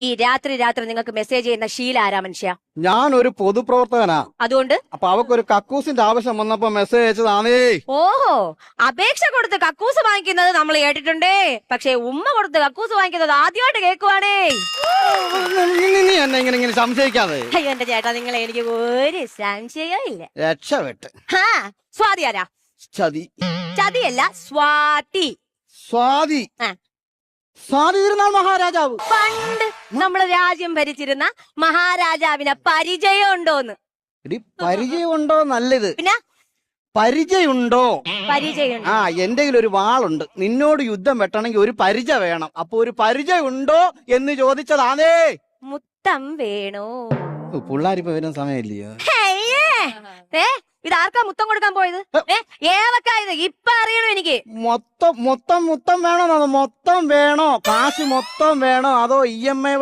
ഈ രാത്രി നിങ്ങൾക്ക് മെസ്സേജ് ചെയ്യുന്ന ശീല ആരാ മനുഷ്യ? ഞാനൊരു പൊതുപ്രവർത്തകനാ. അതുകൊണ്ട് അപ്പൊ അവക്കൊരു കക്കൂസിന്റെ ആവശ്യം വന്നപ്പോ മെസ്സേജ് അയച്ചതാണേ. ഓഹോ, അപേക്ഷ കൊടുത്ത് കക്കൂസ് വാങ്ങിക്കുന്നത് നമ്മൾ കേട്ടിട്ടുണ്ടേ, പക്ഷെ ഉമ്മ കൊടുത്ത് കക്കൂസ് വാങ്ങിക്കുന്നത് ആദ്യമായിട്ട് കേൾക്കുവാണേ. നീ എന്നെ ഇങ്ങനെ സംശയിക്കാതെ. അയ്യോ എന്റെ ചേട്ടാ, നിങ്ങളെ എനിക്ക് ഒരു സംശയവും ഇല്ല. രക്ഷപ്പെട്ട്. സ്വാതി ആരാ? ചതി. ചതിയല്ല, സ്വാതി. സ്വാതി. ആ. സ്വാതി തിരുനാൾ മഹാരാജാവ്. പണ്ട് നമ്മള് രാജ്യം ഭരിച്ചിരുന്ന മഹാരാജാവിനെ പരിചയം ഉണ്ടോന്ന്? പരിചയമുണ്ടോ നല്ലത്. പിന്നെ പരിചയമുണ്ടോ? പരിചയം. ആ, എന്റെ ഒരു വാളുണ്ട്. നിന്നോട് യുദ്ധം വെട്ടണമെങ്കിൽ ഒരു പരിചയം വേണം. അപ്പൊ ഒരു പരിചയം ഉണ്ടോ എന്ന് ചോദിച്ചതാണേ. മുത്തം വേണോ? പിള്ളാരിപ്പോ വരുന്ന സമയമില്ലയോ? ഇതാർക്കാ മുത്തം കൊടുക്കാൻ പോയത്? ഏവക്കായത് ഇപ്പൊ അറിയണോ എനിക്ക്? മൊത്തം വേണോ? മൊത്തം വേണോ? കാശ് മൊത്തം വേണോ അതോ EMI